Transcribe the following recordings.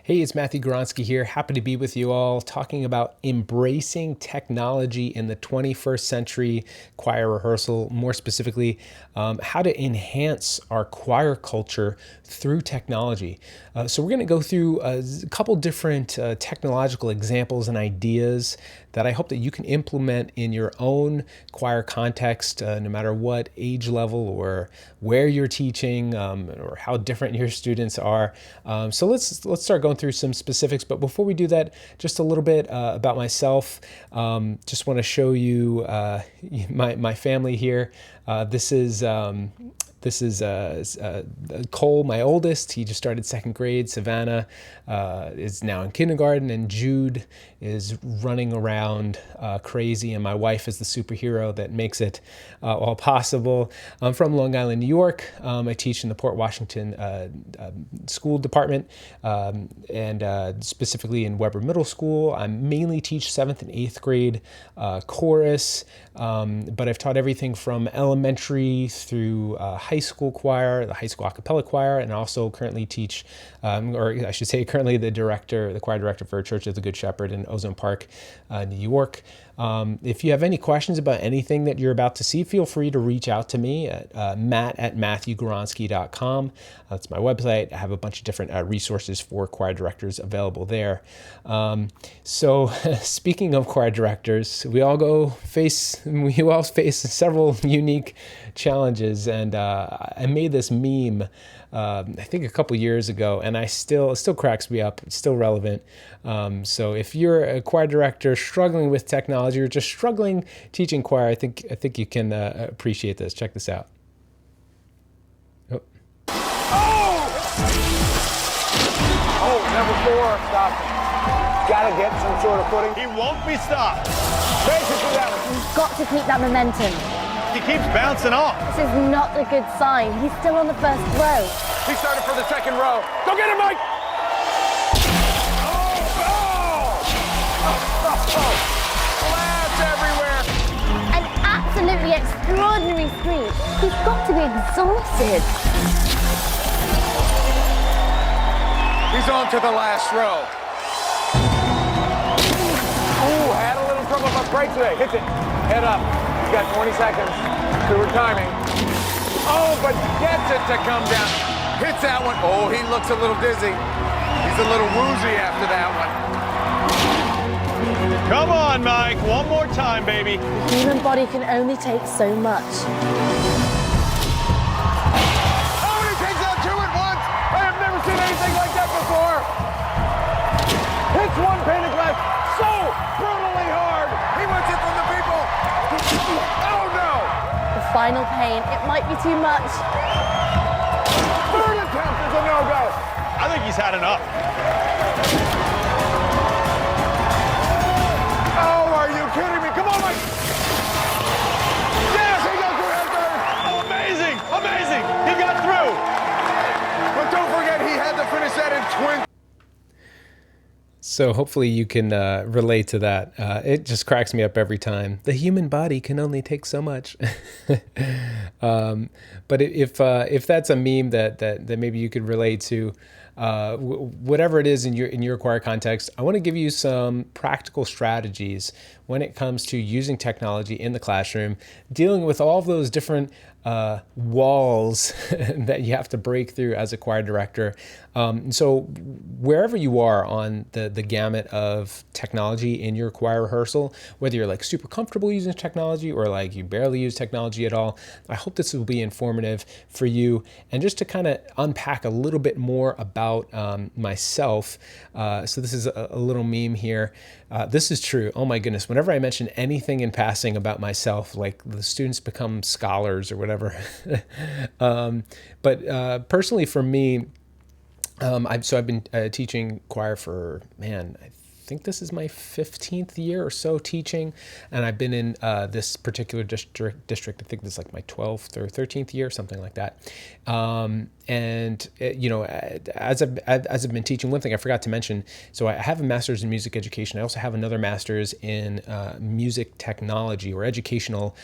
Hey, it's Matthew Goronsky here. Happy to be with you all talking about embracing technology in the 21st century choir rehearsal, more specifically, how to enhance our choir culture through technology. So we're going to go through a couple different technological examples and ideas that I hope that you can implement in your own choir context, no matter what age level or where you're teaching, or how different your students are. So let's start going through some specifics. But before we do that, just a little bit about myself. Just want to show you my family here. This is Cole, my oldest. He just started second grade. Savannah is now in kindergarten, and Jude is running around crazy. And my wife is the superhero that makes it all possible. I'm from Long Island, New York. I teach in the Port Washington school department, and specifically in Weber Middle School. I mainly teach 7th and 8th grade chorus, but I've taught everything from elementary through high school choir, the high school a cappella choir, and also currently teach, or I should say currently the choir director for Church of the Good Shepherd in Ozone Park, New York. If you have any questions about anything that you're about to see, feel free to reach out to me at matt@matthewgoronsky.com. That's my website. I have a bunch of different resources for choir directors available there. So speaking of choir directors, we all face several unique challenges, and I made this meme I think a couple years ago, and it still cracks me up. It's still relevant. So if you're a choir director struggling with technology or just struggling teaching choir, I think you can appreciate this. Check this out. Oh! Oh, number 4, stop. Gotta get some sort of footing. He won't be stopped. Basically that one. You've got to keep that momentum. He keeps bouncing off. This is not a good sign. He's still on the first row. He started for the second row. Go get him, Mike! Glass everywhere. An absolutely extraordinary scream. He's got to be exhausted. He's on to the last row. Oh, had a little trouble with break today. Hits it. Head up. He's got 20 seconds. Poor timing. Oh, but gets it to come down. Hits that one. Oh, he looks a little dizzy. He's a little woozy after that one. Come on, Mike. One more time, baby. The human body can only take so much. Oh, and he takes out 2 at once. I have never seen anything like that before. Hits one pane of glass so brutally hard. He wants it from the people. Oh, no. The final pain, it might be too much. Third attempt is a no-go. I think he's had enough. Oh, are you kidding me? Come on, Mike. Yes, he goes through head third. Oh, amazing. Amazing. He got through. But don't forget, he had to finish that in twin. So hopefully you can relate to that. It just cracks me up every time. The human body can only take so much. But if that's a meme that maybe you could relate to, whatever it is in your choir context, I want to give you some practical strategies when it comes to using technology in the classroom, dealing with all of those different walls that you have to break through as a choir director. So wherever you are on the gamut of technology in your choir rehearsal, whether you're like super comfortable using technology or like you barely use technology at all, I hope this will be informative for you. And just to kind of unpack a little bit more about myself. So this is a little meme here. This is true. Oh my goodness. Whenever I mention anything in passing about myself, like the students become scholars or whatever. But personally for me, I've been teaching choir for, I think this is my 15th year or so teaching, and I've been in this particular district. I think this is like my 12th or 13th year, something like that. As I've been teaching, one thing I forgot to mention, so I have a master's in music education. I also have another master's in music technology, or educational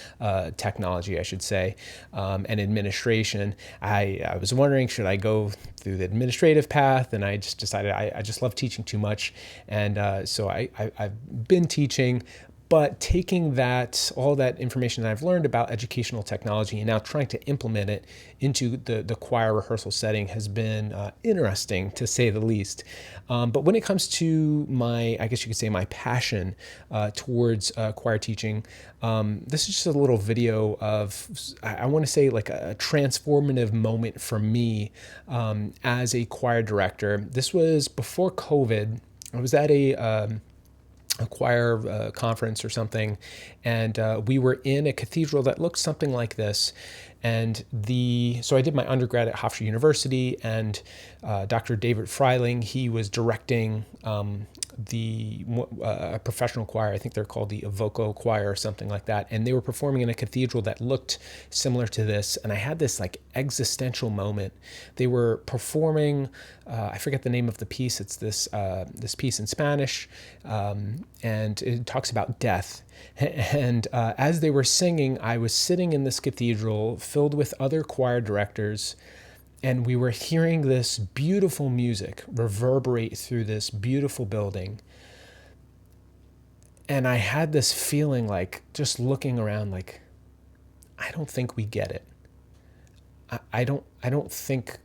technology, I should say, and administration. I was wondering, should I go through the administrative path? And I just decided I just love teaching too much. And so I've been teaching, but taking all that information that I've learned about educational technology and now trying to implement it into the choir rehearsal setting has been interesting, to say the least. But when it comes to I guess you could say my passion towards choir teaching, this is just a little video of, I want to say, like a transformative moment for me as a choir director. This was before COVID. I was at a choir conference or something, and we were in a cathedral that looked something like this. And so I did my undergrad at Hofstra University, and Dr. David Freiling, he was directing a professional choir. I think they're called the Evoco Choir or something like that. And they were performing in a cathedral that looked similar to this. And I had this like existential moment. They were performing, I forget the name of the piece. It's this piece in Spanish, and it talks about death. And as they were singing, I was sitting in this cathedral filled with other choir directors, and we were hearing this beautiful music reverberate through this beautiful building. And I had this feeling, like, just looking around, like, I don't think we get it. I don't think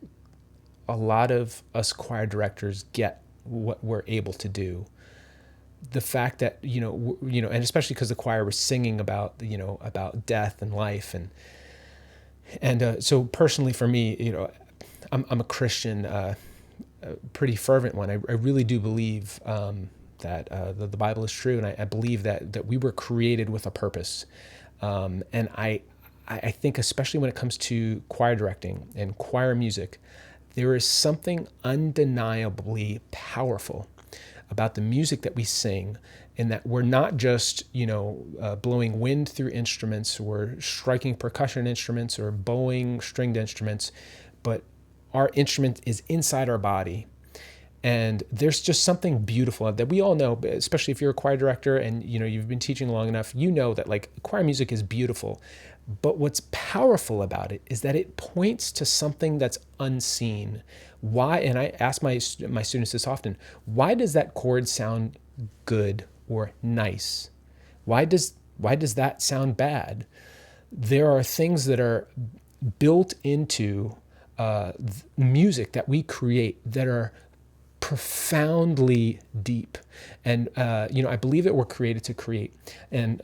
a lot of us choir directors get what we're able to do. The fact that, and especially because the choir was singing about death and life. And so personally for me, I'm a Christian, a pretty fervent one. I really do believe that the Bible is true, and I believe that we were created with a purpose. And I think, especially when it comes to choir directing and choir music, there is something undeniably powerful about the music that we sing, in that we're not just, blowing wind through instruments, or striking percussion instruments, or bowing stringed instruments, but our instrument is inside our body. And there's just something beautiful that we all know, especially if you're a choir director and you've been teaching long enough, that like choir music is beautiful. But what's powerful about it is that it points to something that's unseen. Why? And I ask my students this often: why does that chord sound good or nice? Why does that sound bad? There are things that are built into music that we create that are profoundly deep. And, I believe that we're created to create. And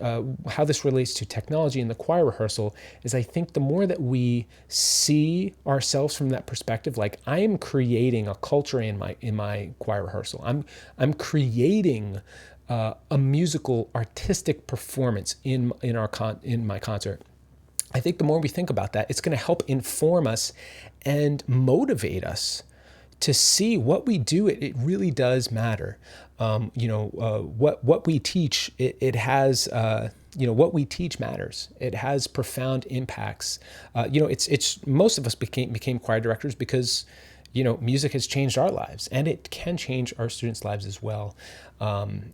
how this relates to technology in the choir rehearsal is, I think the more that we see ourselves from that perspective, like, I am creating a culture in my choir rehearsal. I'm creating a musical, artistic performance in my concert. I think the more we think about that, it's going to help inform us and motivate us to see what we do. It really does matter. What we teach, it has, what we teach matters. It has profound impacts. It's most of us became choir directors because, music has changed our lives, and it can change our students' lives as well.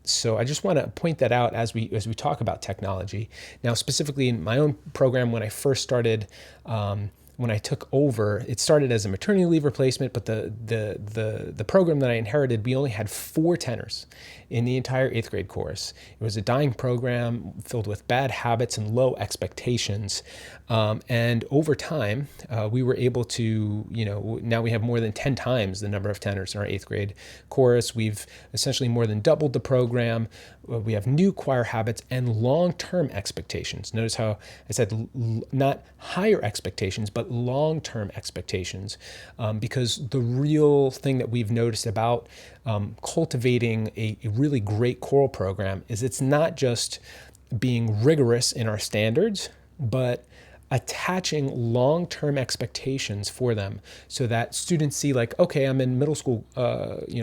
So I just want to point that out as we talk about technology. Now, specifically in my own program, when I first started, when I took over, it started as a maternity leave replacement, but the program that I inherited, we only had 4 tenors in the entire 8th grade chorus. It was a dying program filled with bad habits and low expectations. And over time, we were able to, now we have more than 10 times the number of tenors in our 8th grade chorus. We've essentially more than doubled the program. We have new choir habits and long-term expectations. Notice how I said not higher expectations, but long-term expectations, because the real thing that we've noticed about cultivating a really great choral program is it's not just being rigorous in our standards, but attaching long-term expectations for them so that students see like, okay, I'm in middle school,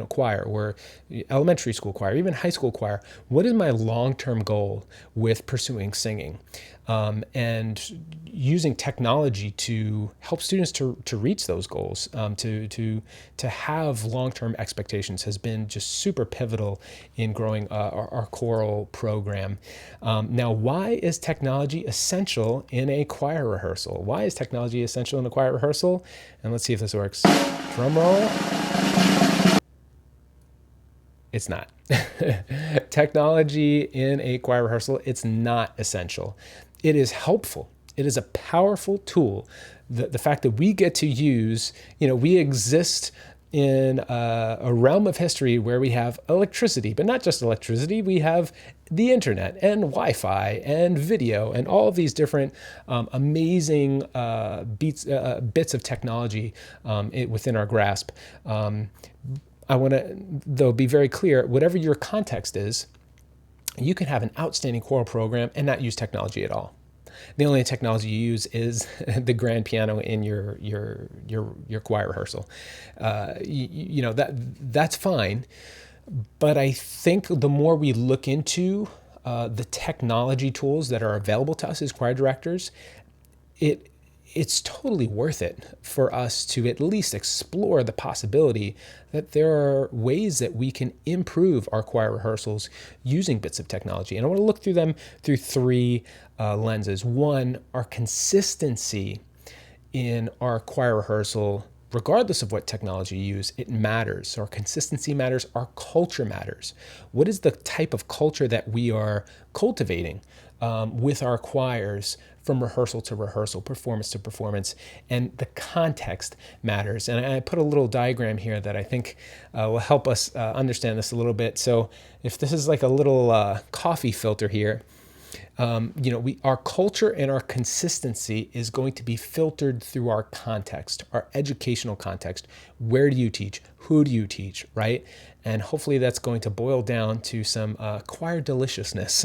choir or elementary school choir, even high school choir. What is my long-term goal with pursuing singing? And using technology to help students to reach those goals, to have long-term expectations has been just super pivotal in growing our choral program. Now, why is technology essential in a choir rehearsal? Why is technology essential in a choir rehearsal? And let's see if this works. Drum roll. It's not. Technology in a choir rehearsal, it's not essential. It is helpful. It is a powerful tool. The fact that we get to use, we exist in a realm of history where we have electricity, but not just electricity, we have the internet and Wi-Fi and video and all of these different amazing bits of technology within our grasp. I want to, though, be very clear, whatever your context is, you can have an outstanding choral program and not use technology at all. The only technology you use is the grand piano in your choir rehearsal. That's fine. But I think the more we look into the technology tools that are available to us as choir directors, it's totally worth it for us to at least explore the possibility that there are ways that we can improve our choir rehearsals using bits of technology. And I want to look through them through three lenses. One, our consistency in our choir rehearsal, regardless of what technology you use, it matters. So our consistency matters, our culture matters. What is the type of culture that we are cultivating with our choirs from rehearsal to rehearsal, performance to performance, and the context matters. And I put a little diagram here that I think will help us understand this a little bit. So if this is like a little coffee filter here, our culture and our consistency is going to be filtered through our context, our educational context. Where do you teach? Who do you teach, right? And hopefully that's going to boil down to some choir deliciousness,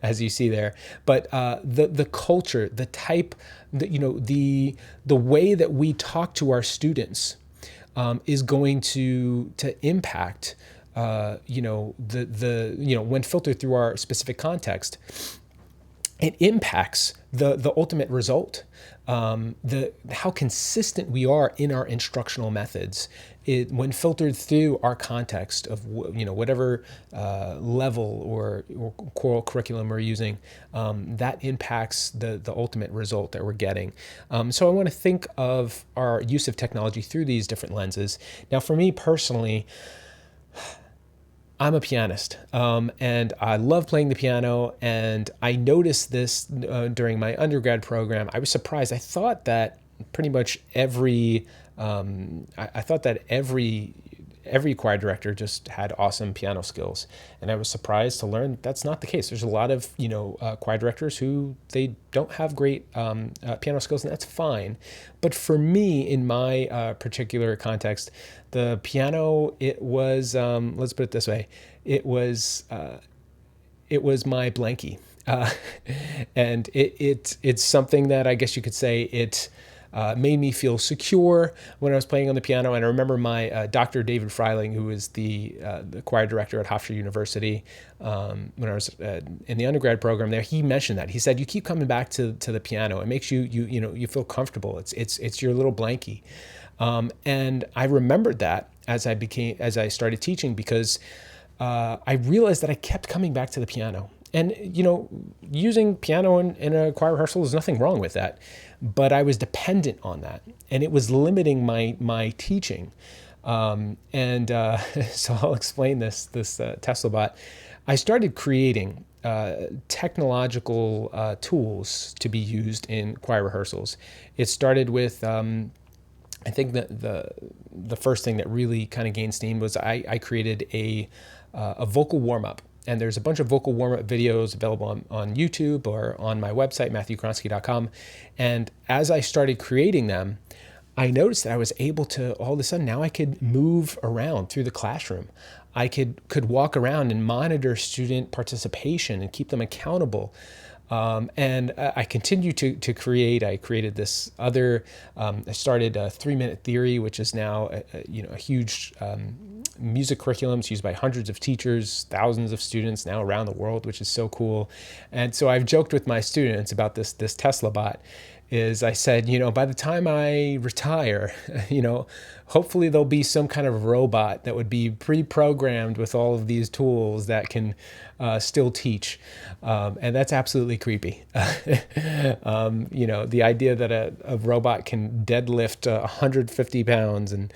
as you see there. But the culture, the type, the way that we talk to our students is going to impact. When filtered through our specific context, it impacts the ultimate result. How consistent we are in our instructional methods, when filtered through our context of whatever level or choral curriculum we're using, that impacts the ultimate result that we're getting. So I want to think of our use of technology through these different lenses. Now, for me personally, I'm a pianist, and I love playing the piano, and I noticed this during my undergrad program. I was surprised. I thought that pretty much every choir director just had awesome piano skills, and I was surprised to learn that's not the case. There's a lot of choir directors who they don't have great piano skills, and that's fine. But for me, in my particular context, the piano, it was let's put it this way, it was my blankie, and it's something that I guess you could say it made me feel secure when I was playing on the piano. And I remember my Dr. David Freiling, who was the choir director at Hofstra University when I was in the undergrad program there, he mentioned that. He said, you keep coming back to the piano. It makes you feel comfortable. It's your little blankie. And I remembered that as I started teaching, because I realized that I kept coming back to the piano. And, using piano in a choir rehearsal, there's nothing wrong with that. But I was dependent on that, and it was limiting my teaching. So I'll explain this Tesla bot. I started creating technological tools to be used in choir rehearsals. It started with, I think that the first thing that really kind of gained steam was I created a vocal warm-up. And there's a bunch of vocal warm-up videos available on YouTube or on my website, MatthewKronski.com. And as I started creating them, I noticed that I was able to, all of a sudden, now I could move around through the classroom. I could walk around and monitor student participation and keep them accountable. And I continue to create. I created this other. I started 3-Minute Theory, which is now a huge music curriculum. It's used by hundreds of teachers, thousands of students now around the world, which is so cool. And so I've joked with my students about this Tesla bot. Is I said, by the time I retire, hopefully there'll be some kind of robot that would be pre-programmed with all of these tools that can still teach. And that's absolutely creepy. The idea that a robot can deadlift 150 pounds and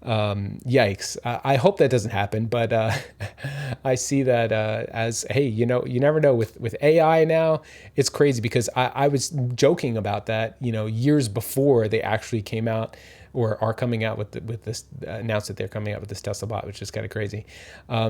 yikes. I hope that doesn't happen, but I see that as, hey, you never know with AI now. It's crazy because I was joking about that, years before they actually came out or are coming out with this, announced that they're coming out with this Tesla bot, which is kind of crazy.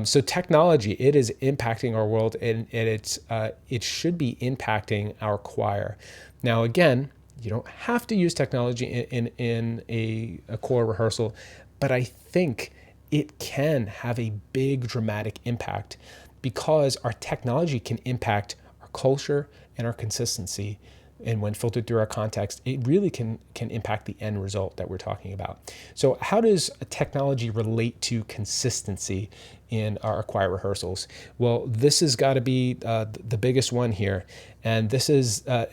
So technology, it is impacting our world, and it should be impacting our choir. Now, again, you don't have to use technology in a choir rehearsal, but I think it can have a big dramatic impact because our technology can impact our culture and our consistency. And when filtered through our context, it really can impact the end result that we're talking about. So how does technology relate to consistency in our choir rehearsals? Well, this has got to be the biggest one here. And this is, I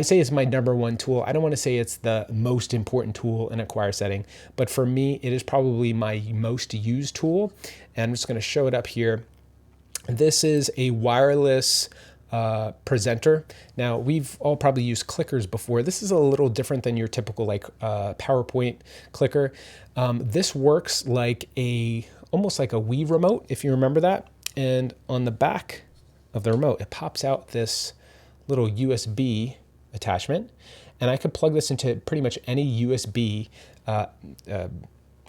say it's my number one tool. I don't want to say it's the most important tool in a choir setting, but for me, it is probably my most used tool. And I'm just going to show it up here. This is a wireless presenter. Now, we've all probably used clickers before. This is a little different than your typical PowerPoint clicker. This works like almost like a Wii remote, if you remember that. And on the back of the remote, it pops out this little USB attachment, and I could plug this into pretty much any USB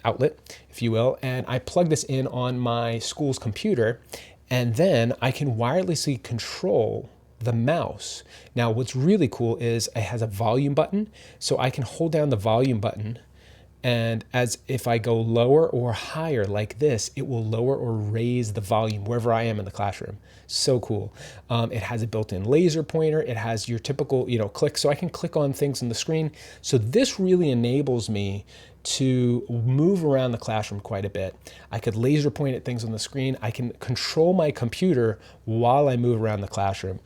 outlet, if you will, and I plug this in on my school's computer, and then I can wirelessly control the mouse. Now, what's really cool is it has a volume button, so I can hold down the volume button, and as if I go lower or higher like this, it will lower or raise the volume wherever I am in the classroom. So cool. It has a built-in laser pointer. It has your typical, click, so I can click on things on the screen. So this really enables me to move around the classroom quite a bit. I could laser point at things on the screen. I can control my computer while I move around the classroom,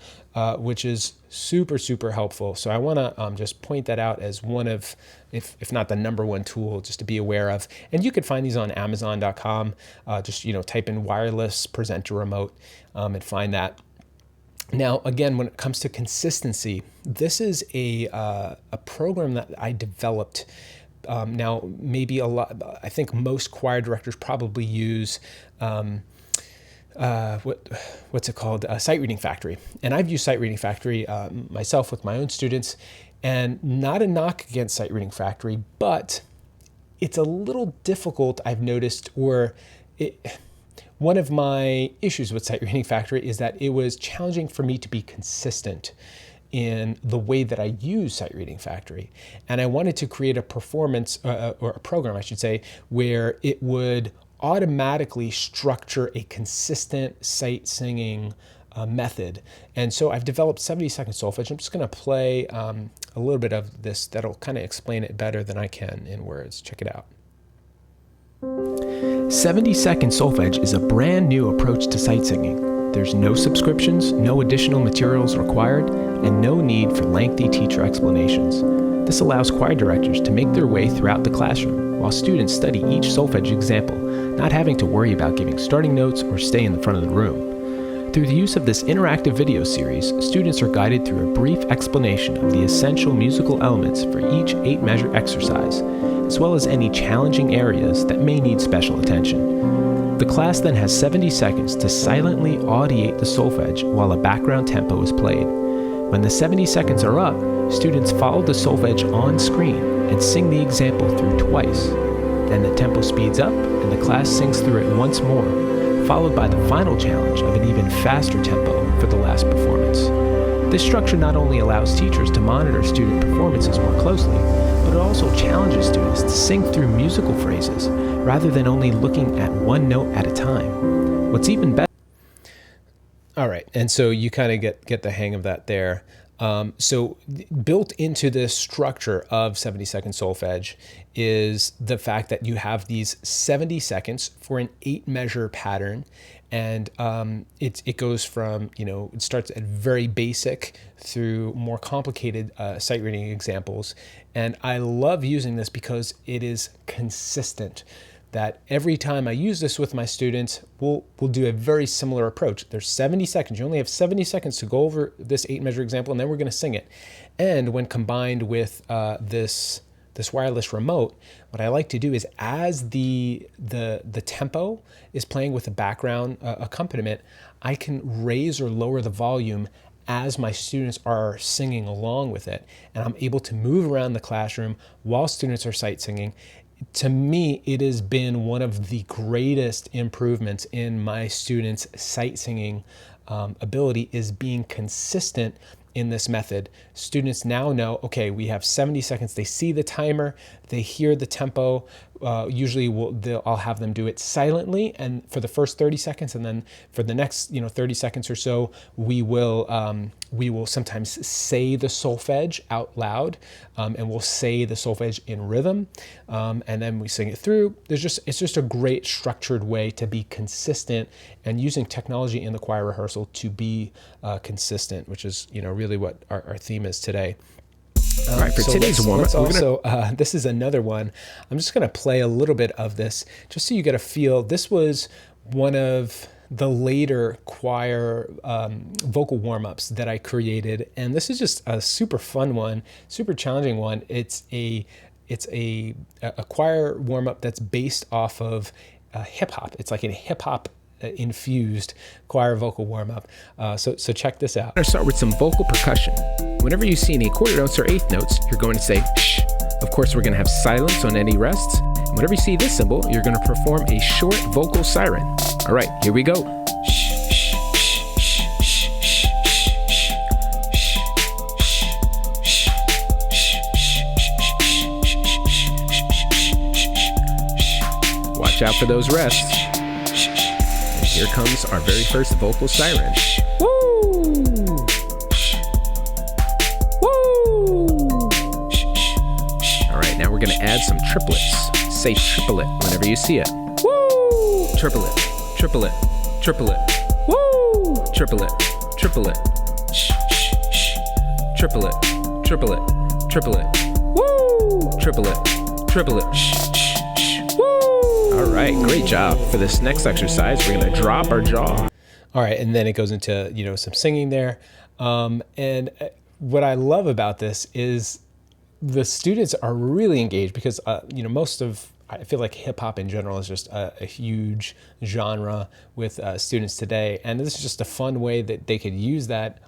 which is super, super helpful. So I want to just point that out as one of, if not the number one tool, just to be aware of. And you could find these on Amazon.com. Just type in wireless presenter remote and find that. Now, again, when it comes to consistency, this is a program that I developed. Now, maybe I think most choir directors probably use, what's it called? Sight Reading Factory. And I've used Sight Reading Factory myself with my own students, and not a knock against Sight Reading Factory, but it's a little difficult, I've noticed, one of my issues with Sight Reading Factory is that it was challenging for me to be consistent in the way that I use Sight Reading Factory. And I wanted to create a performance, or a program, I should say, where it would automatically structure a consistent sight singing method. And so I've developed 70-second solfege. I'm just going to play a little bit of this that'll kind of explain it better than I can in words. Check it out. 70-second solfege is a brand new approach to sight singing. There's no subscriptions, no additional materials required, and no need for lengthy teacher explanations. This allows choir directors to make their way throughout the classroom while students study each solfege example, not having to worry about giving starting notes or stay in the front of the room. Through the use of this interactive video series, students are guided through a brief explanation of the essential musical elements for each 8-measure exercise, as well as any challenging areas that may need special attention. The class then has 70 seconds to silently audiate the solfege while a background tempo is played. When the 70 seconds are up, students follow the solfege on screen and sing the example through twice. Then the tempo speeds up and the class sings through it once more, followed by the final challenge of an even faster tempo for the last performance. This structure not only allows teachers to monitor student performances more closely, but it also challenges students to sing through musical phrases rather than only looking at one note at a time. What's even better. All right, and so you kind of get the hang of that there. So built into this structure of 70-second solfege is the fact that you have these 70 seconds for an 8-measure pattern, and it goes from, it starts at very basic through more complicated sight reading examples, and I love using this because it is consistent. That every time I use this with my students, we'll do a very similar approach. There's 70 seconds. You only have 70 seconds to go over this 8-measure example, and then we're going to sing it. And when combined with this wireless remote, what I like to do is, as the tempo is playing with the background accompaniment, I can raise or lower the volume as my students are singing along with it. And I'm able to move around the classroom while students are sight singing. To me, it has been one of the greatest improvements in my students' sight singing ability, is being consistent in this method. Students now know, okay, we have 70 seconds. They see the timer, they hear the tempo. Usually I'll have them do it silently and for the first 30 seconds, and then for the next 30 seconds or so, we will sometimes say the solfege out loud, and we'll say the solfege in rhythm, and then we sing it through. It's just a great structured way to be consistent, and using technology in the choir rehearsal to be consistent, which is really what our theme is today. All right, for today's warm-up, this is another one. I'm just going to play a little bit of this just so you get a feel. This was one of the later choir vocal warm-ups that I created, and this is just a super fun one, super challenging one. It's a choir warm-up that's based off of hip-hop. It's like a hip-hop infused choir vocal warm-up. So check this out. I'm going to start with some vocal percussion. Whenever you see any quarter notes or eighth notes, you're going to say shh. Of course, we're going to have silence on any rests. And whenever you see this symbol, you're going to perform a short vocal siren. All right, here we go. Shh, shh, shh, shh, shh, shh, shh. Watch out for those rests. And here comes our very first vocal siren. Woo! Now we're going to add some triplets. Say triplet whenever you see it. Woo! Triplet, triplet, triplet. Woo! Triplet, triplet. Shh, shh, shh. Triplet, triplet, triplet. Woo! Triplet, triplet. Shh, shh, shh. Woo! All right, great job. For this next exercise, we're going to drop our jaw. All right, and then it goes into some singing there. And what I love about this is the students are really engaged because, I feel like hip hop in general is just a huge genre with students today. And this is just a fun way that they could use that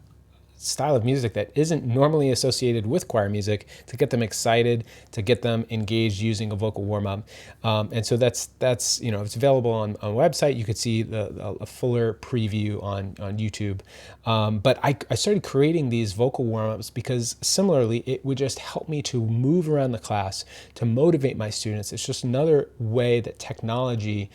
style of music that isn't normally associated with choir music to get them excited, to get them engaged using a vocal warm-up. And so that's it's available on a website. You could see a fuller preview on YouTube. But I started creating these vocal warm-ups because similarly, it would just help me to move around the class, to motivate my students. It's just another way that technology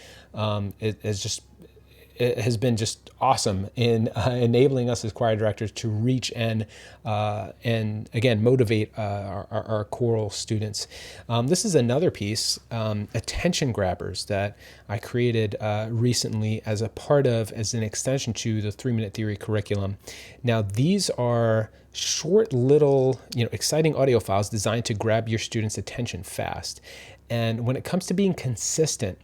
it has been just awesome in enabling us as choir directors to reach and again motivate our choral students. This is another piece, attention grabbers, that I created recently as an extension to the 3-Minute Theory curriculum. Now these are short little exciting audio files designed to grab your students' attention fast. And when it comes to being consistent,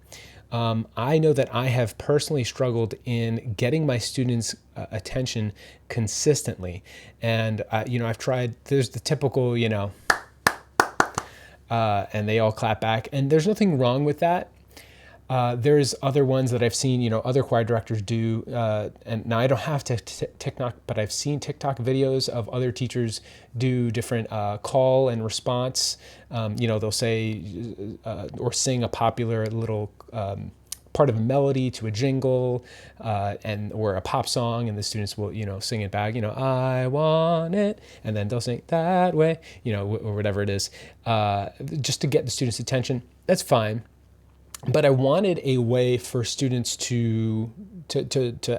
I know that I have personally struggled in getting my students' attention consistently. And, I've tried, there's the typical, and they all clap back. And there's nothing wrong with that. There's other ones that I've seen, other choir directors do. And now I don't have TikTok, but I've seen TikTok videos of other teachers do different call and response. They'll say or sing a popular little part of a melody to a jingle or a pop song, and the students will, sing it back, I want it, and then they'll sing that way, or whatever it is, just to get the students' attention. That's fine. but I wanted a way for students to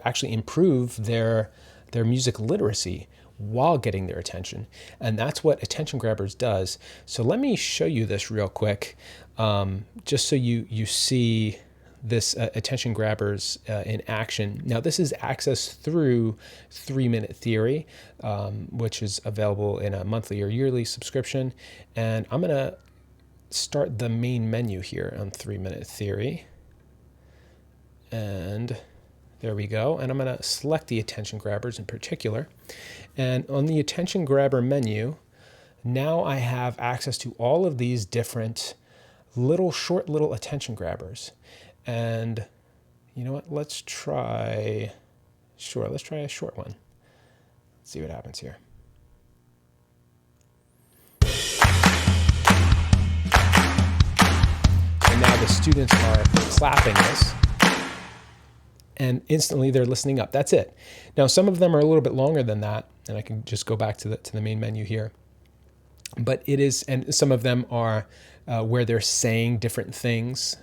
actually improve their music literacy while getting their attention. And that's what Attention Grabbers does. So let me show you this real quick, just so you see this Attention Grabbers in action. Now, this is accessed through 3-Minute Theory, which is available in a monthly or yearly subscription. And I'm going to start the main menu here on 3-Minute Theory. And there we go. And I'm going to select the Attention Grabbers in particular. And on the Attention Grabber menu, now I have access to all of these different short little Attention Grabbers. And you know what? Let's try a short one. Let's see what happens here. And now the students are clapping this, and instantly they're listening up. That's it. Now, some of them are a little bit longer than that, and I can just go back to the main menu here. But it is, and some of them are where they're saying different things,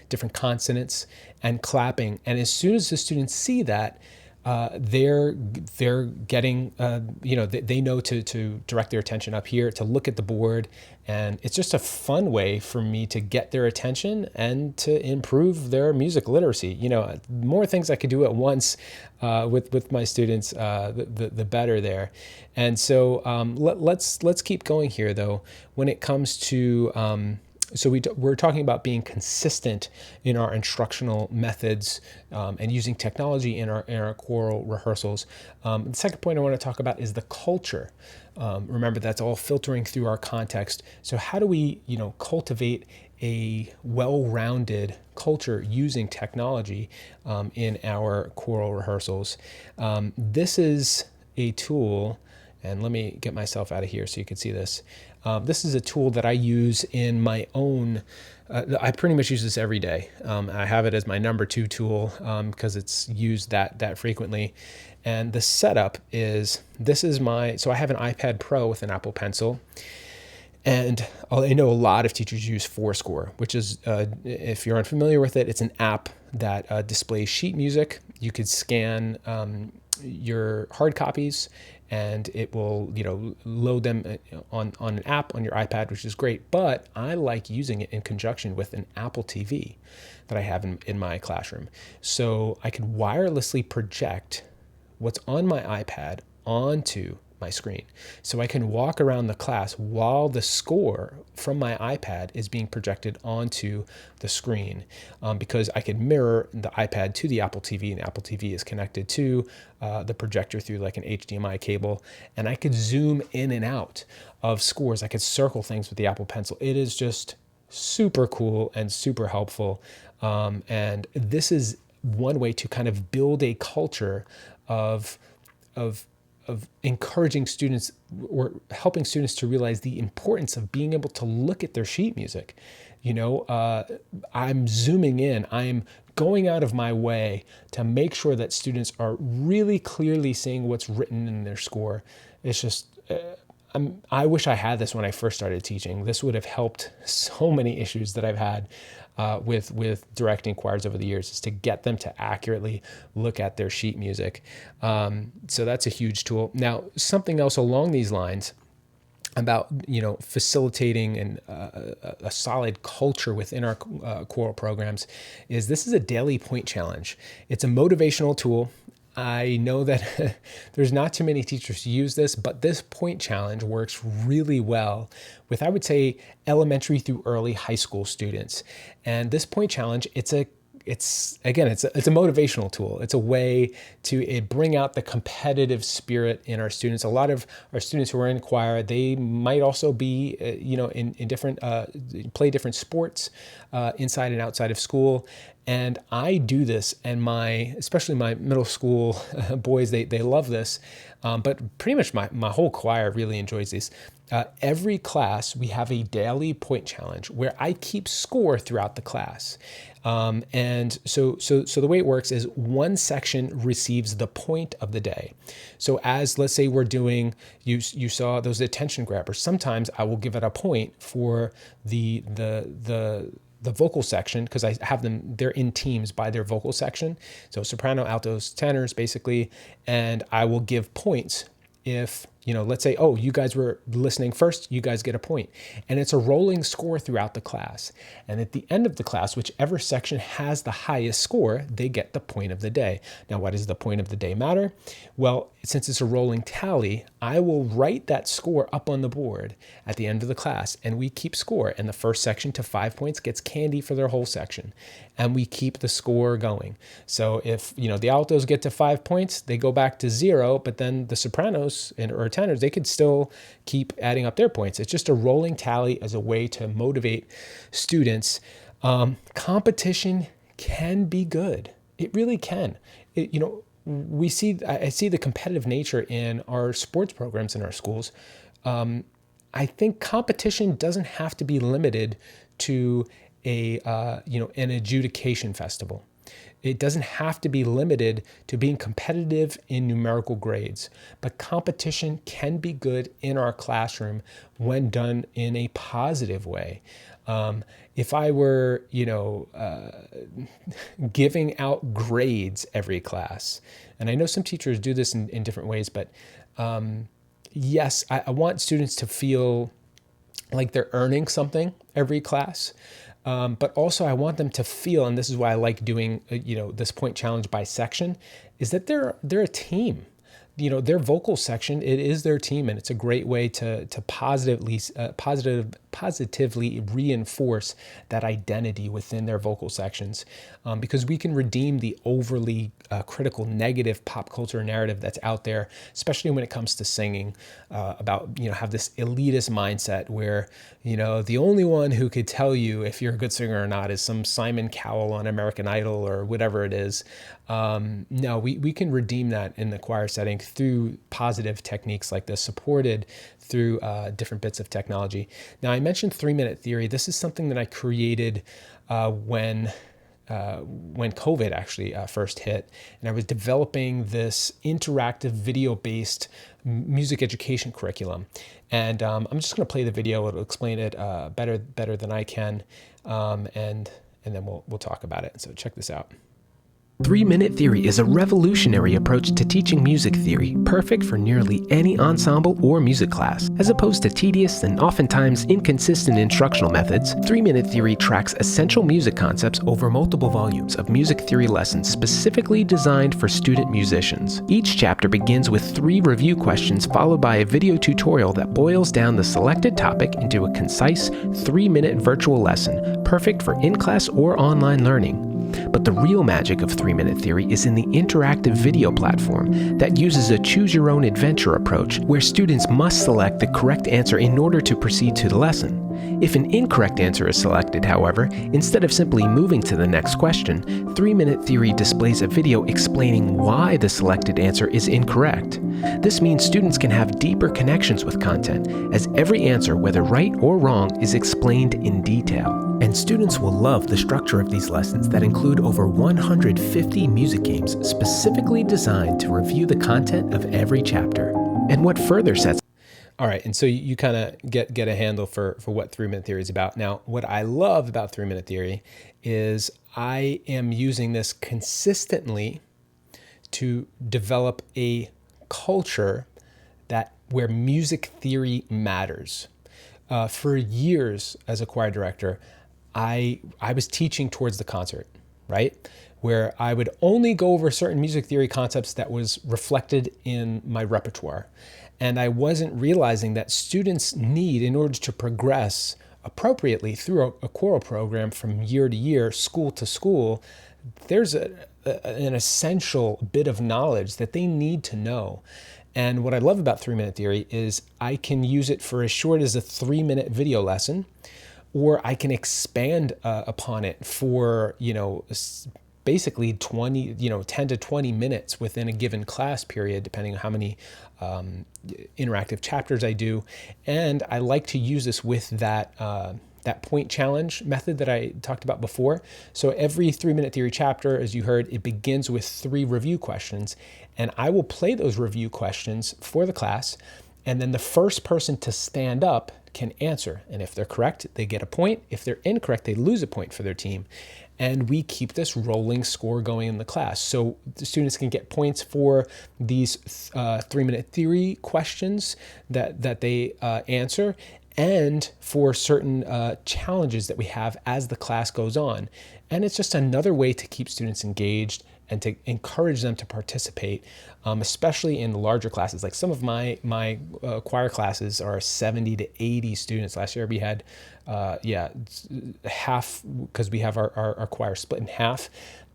different consonants, and clapping. And as soon as the students see that, they're getting, they know to direct their attention up here, to look at the board. And it's just a fun way for me to get their attention and to improve their music literacy. You know, more things I could do at once with my students, the better there. And so let's keep going here, though. When it comes to so we're talking about being consistent in our instructional methods and using technology in our choral rehearsals. The second point I want to talk about is the culture. Remember, that's all filtering through our context. So how do we, cultivate a well-rounded culture using technology in our choral rehearsals? This is a tool, and let me get myself out of here so you can see this. This is a tool that I use in my own, I pretty much use this every day. I have it as my number 2 tool because it's used that frequently. And the setup is, so I have an iPad Pro with an Apple Pencil. And I know a lot of teachers use Fourscore, which is, if you're unfamiliar with it, it's an app that displays sheet music. You could scan your hard copies, and it will, load them on an app on your iPad, which is great. But I like using it in conjunction with an Apple TV that I have in my classroom. So I can wirelessly project what's on my iPad onto my screen. So I can walk around the class while the score from my iPad is being projected onto the screen, because I can mirror the iPad to the Apple TV, and the Apple TV is connected to the projector through like an HDMI cable, and I could zoom in and out of scores. I could circle things with the Apple Pencil. It is just super cool and super helpful. And this is one way to kind of build a culture of encouraging students or helping students to realize the importance of being able to look at their sheet music. I'm zooming in, I'm going out of my way to make sure that students are really clearly seeing what's written in their score. It's just, I wish I had this when I first started teaching. This would have helped so many issues that I've had with directing choirs over the years, is to get them to accurately look at their sheet music. So that's a huge tool. Now, something else along these lines about facilitating a solid culture within our choral programs is this is a daily point challenge. It's a motivational tool. I know that there's not too many teachers who use this, but this point challenge works really well with, I would say, elementary through early high school students. And this point challenge, it's a motivational tool. It's a way to bring out the competitive spirit in our students. A lot of our students who are in choir, they might also be, in different, play different sports inside and outside of school. And I do this, and especially my middle school boys, they love this. But pretty much my whole choir really enjoys these. Every class, we have a daily point challenge where I keep score throughout the class. And so the way it works is one section receives the point of the day. So as, let's say we're doing, you saw those attention grabbers. Sometimes I will give it a point for the the vocal section, because I have them, they're in teams by their vocal section. So soprano, altos, tenors, basically. And I will give points if, let's say, oh, you guys were listening first, you guys get a point. And it's a rolling score throughout the class. And at the end of the class, whichever section has the highest score, they get the point of the day. Now, why does the point of the day matter? Well, since it's a rolling tally, I will write that score up on the board at the end of the class, and we keep score. And the first section to 5 points gets candy for their whole section. And we keep the score going. So if, the altos get to 5 points, they go back to 0, but then the sopranos or tenors, they could still keep adding up their points. It's just a rolling tally as a way to motivate students. Competition can be good. It really can. I see the competitive nature in our sports programs in our schools. I think competition doesn't have to be limited to an adjudication festival. It doesn't have to be limited to being competitive in numerical grades, but competition can be good in our classroom when done in a positive way. If I were, giving out grades every class, and I know some teachers do this in different ways, but yes, I want students to feel like they're earning something every class. But also I want them to feel, and this is why I like doing, this point challenge by section, is that they're a team. Their vocal section, it is their team, and it's a great way to positively reinforce that identity within their vocal sections, because we can redeem the overly critical, negative pop culture narrative that's out there, especially when it comes to singing, about, have this elitist mindset where, the only one who could tell you if you're a good singer or not is some Simon Cowell on American Idol or whatever it is. No, we can redeem that in the choir setting through positive techniques like this, supported through different bits of technology. Now, I mentioned 3-minute theory. This is something that I created when COVID actually first hit, and I was developing this interactive video-based music education curriculum. And I'm just going to play the video. It'll explain it better than I can, and then we'll talk about it. So check this out. 3-minute theory is a revolutionary approach to teaching music theory, perfect for nearly any ensemble or music class. As opposed to tedious and oftentimes inconsistent instructional methods, 3-minute theory tracks essential music concepts over multiple volumes of music theory lessons specifically designed for student musicians. Each chapter begins with 3 review questions followed by a video tutorial that boils down the selected topic into a concise 3-minute virtual lesson, perfect for in-class or online learning. But the real magic of 3-minute theory is in the interactive video platform that uses a choose-your-own-adventure approach where students must select the correct answer in order to proceed to the lesson. If an incorrect answer is selected, however, instead of simply moving to the next question, 3-minute theory displays a video explaining why the selected answer is incorrect. This means students can have deeper connections with content, as every answer, whether right or wrong, is explained in detail. And students will love the structure of these lessons that include over 150 music games specifically designed to review the content of every chapter. And what further sets... All right, and so you kind of get a handle for what 3-minute theory is about. Now, what I love about 3-minute theory is I am using this consistently to develop a culture where music theory matters. For years as a choir director, I was teaching towards the concert, right? Where I would only go over certain music theory concepts that was reflected in my repertoire. And I wasn't realizing that students need, in order to progress appropriately through a choral program from year to year, school to school, there's an essential bit of knowledge that they need to know. And what I love about 3-minute theory is I can use it for as short as a 3-minute video lesson, or I can expand upon it for, basically 10 to 20 minutes within a given class period, depending on how many interactive chapters I do. And I like to use this with that point challenge method that I talked about before. So every 3-minute theory chapter, as you heard, it begins with 3 review questions. And I will play those review questions for the class. And then the first person to stand up can answer. And if they're correct, they get a point. If they're incorrect, they lose a point for their team. And we keep this rolling score going in the class. So the students can get points for these 3-minute theory questions that they answer, and for certain challenges that we have as the class goes on. And it's just another way to keep students engaged and to encourage them to participate, especially in the larger classes. Like some of my choir classes are 70 to 80 students. Last year we had, half, because we have our choir split in half,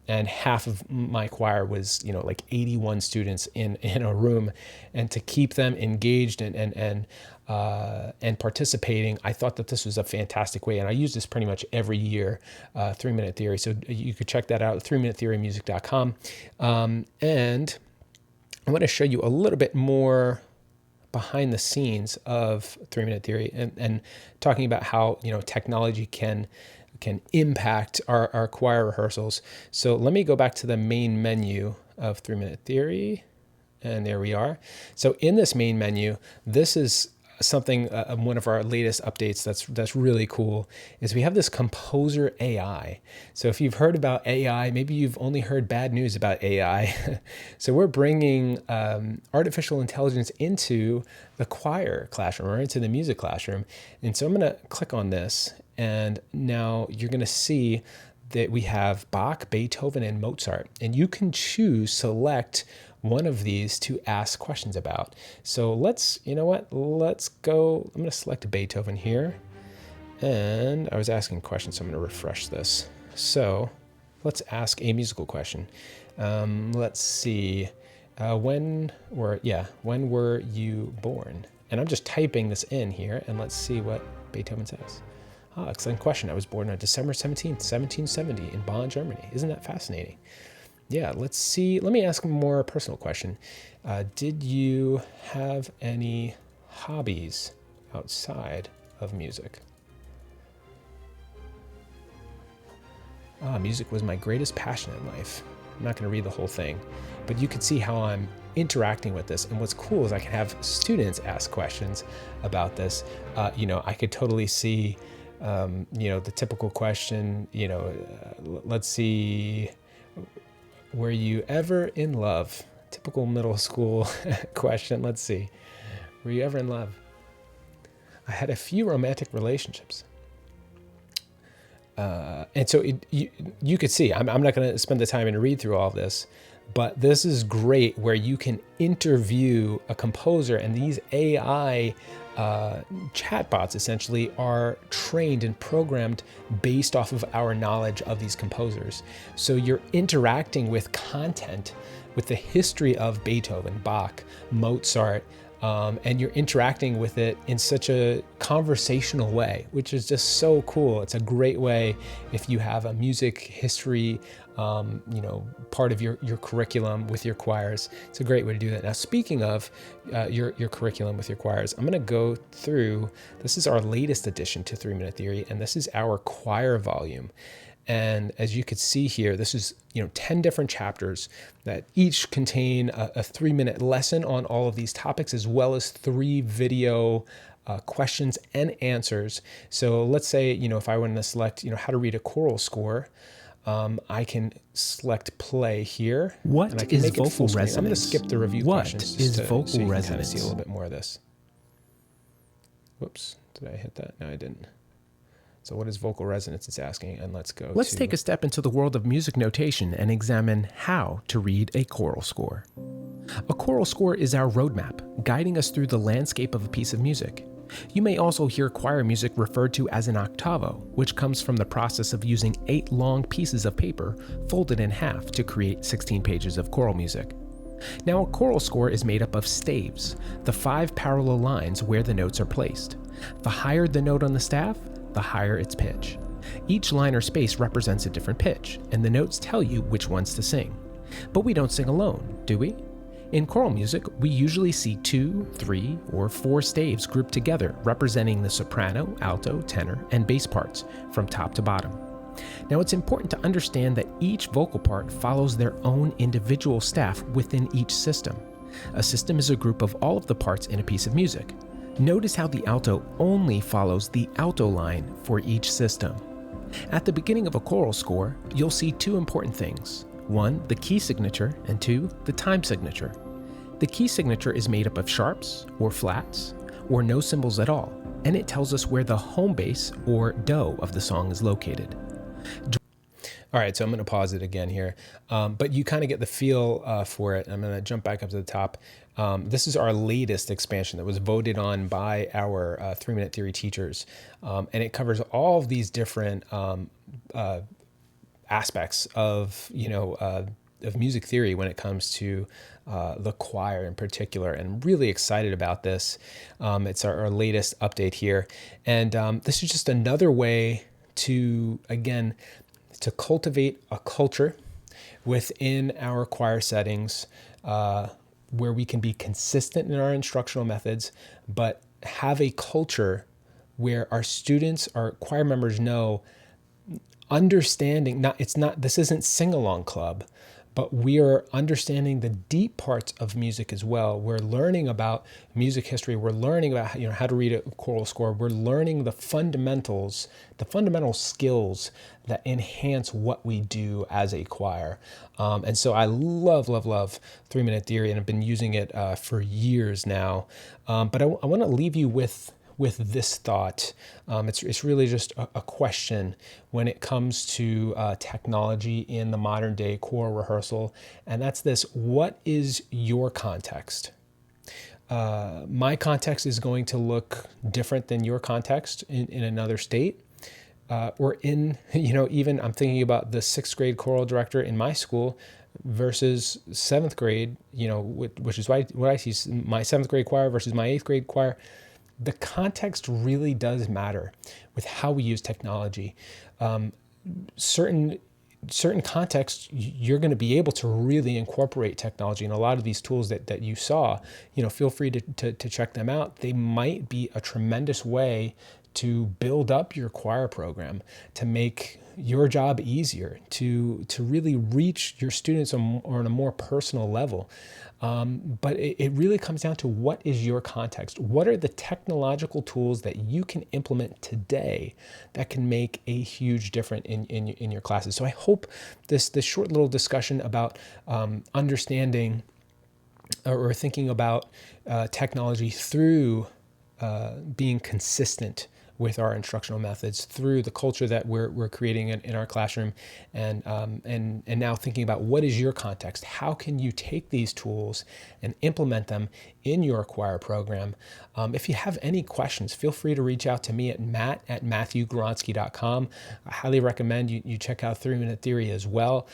and half of my choir was, like 81 students in a room. And to keep them engaged and participating, I thought that this was a fantastic way. And I use this pretty much every year, 3-minute theory. So you could check that out, 3minutetheorymusic.com. And I want to show you a little bit more behind the scenes of 3-minute theory, and talking about how, technology can impact our choir rehearsals. So let me go back to the main menu of 3-minute theory. And there we are. So in this main menu, this is something, one of our latest updates that's really cool, is we have this Composer AI. So if you've heard about AI, maybe you've only heard bad news about AI. So we're bringing artificial intelligence into the choir classroom, or into the music classroom. And so I'm going to click on this, and now you're going to see that we have Bach, Beethoven, and Mozart. And you can select one of these to ask questions about. So let's go. I'm going to select Beethoven here. And I was asking questions, so I'm going to refresh this. So let's ask a musical question. Let's see. When were you born? And I'm just typing this in here, and let's see what Beethoven says. Oh, excellent question. I was born on December 17th, 1770 in Bonn, Germany. Isn't that fascinating? Yeah, let's see. Let me ask a more personal question. Did you have any hobbies outside of music? Music was my greatest passion in life. I'm not going to read the whole thing, but you can see how I'm interacting with this. And what's cool is I can have students ask questions about this. I could totally see, the typical question, let's see, were you ever in love? Typical middle school question. Let's see. Were you ever in love? I had a few romantic relationships. And so you could see, I'm not going to spend the time and read through all of this, but this is great where you can interview a composer, and these AI chatbots essentially are trained and programmed based off of our knowledge of these composers. So you're interacting with content, with the history of Beethoven, Bach, Mozart, and you're interacting with it in such a conversational way, which is just so cool. It's a great way if you have a music history, part of your curriculum with your choirs. It's a great way to do that. Now, speaking of your curriculum with your choirs, I'm going to go through, this is our latest addition to 3-minute theory, and this is our choir volume. And as you could see here, this is 10 different chapters that each contain a 3-minute lesson on all of these topics, as well as 3 video questions and answers. So let's say, if I want to select, how to read a choral score, I can select play here. What and I can is make it vocal full screen. resonance? I'm going to skip the review What questions. is vocal so you can resonance? kind of see a little bit more of this. Whoops, did I hit that? No, I didn't. So what is vocal resonance? It's asking, and let's take a step into the world of music notation and examine how to read a choral score. A choral score is our roadmap, guiding us through the landscape of a piece of music. You may also hear choir music referred to as an octavo, which comes from the process of using 8 long pieces of paper folded in half to create 16 pages of choral music. Now, a choral score is made up of staves, the 5 parallel lines where the notes are placed. The higher the note on the staff, the higher its pitch. Each line or space represents a different pitch, and the notes tell you which ones to sing. But we don't sing alone, do we? In choral music, we usually see 2, 3, or 4 staves grouped together, representing the soprano, alto, tenor, and bass parts from top to bottom. Now, it's important to understand that each vocal part follows their own individual staff within each system. A system is a group of all of the parts in a piece of music. Notice how the alto only follows the alto line for each system. At the beginning of a choral score, you'll see two important things. One, the key signature, and two, the time signature. The key signature is made up of sharps or flats or no cymbals at all, and it tells us where the home bass or do of the song is located. All right, so I'm going to pause it again here, but you kind of get the feel for it. I'm going to jump back up to the top. This is our latest expansion that was voted on by our 3-minute theory teachers, and it covers all of these different aspects of of music theory when it comes to the choir in particular. And I'm really excited about this. It's our latest update here, and this is just another way to cultivate a culture within our choir settings where we can be consistent in our instructional methods, but have a culture where our students, our choir members know, understanding, this isn't sing-along club, but we are understanding the deep parts of music as well. We're learning about music history. We're learning about how to read a choral score. We're learning the fundamental skills that enhance what we do as a choir. And so I love 3-minute theory, and I've been using it for years now. But I want to leave you with this thought. It's really just a question when it comes to technology in the modern day choral rehearsal, and that's this: what is your context? My context is going to look different than your context in another state. Or in, even I'm thinking about the 6th grade choral director in my school versus 7th grade, which is what I see, my 7th grade choir versus my 8th grade choir. The context really does matter with how we use technology. Certain contexts, you're going to be able to really incorporate technology, and a lot of these tools that you saw, feel free to check them out. They might be a tremendous way to build up your choir program, to make your job easier, to really reach your students on a more personal level. But it really comes down to, what is your context? What are the technological tools that you can implement today that can make a huge difference in your classes? So I hope this short little discussion about understanding or thinking about technology through being consistent with our instructional methods, through the culture that we're creating in our classroom, and now thinking about, what is your context? How can you take these tools and implement them in your choir program? If you have any questions, feel free to reach out to me at matt@matthewgronsky.com. I highly recommend you check out 3-minute theory as well.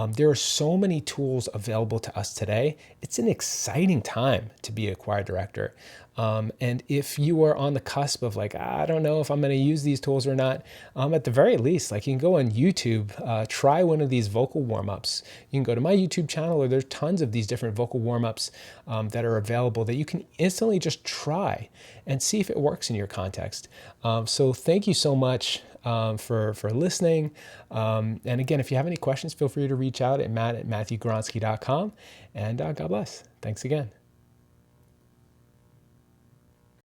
There are so many tools available to us today. It's an exciting time to be a choir director. And if you are on the cusp of I don't know if I'm going to use these tools or not, at the very least, you can go on YouTube, try one of these vocal warm-ups. You can go to my YouTube channel, or there's tons of these different vocal warm-ups that are available that you can instantly just try and see if it works in your context. So thank you so much for listening. And again, if you have any questions, feel free to reach out at matt@matthewgronsky.com. And God bless. Thanks again.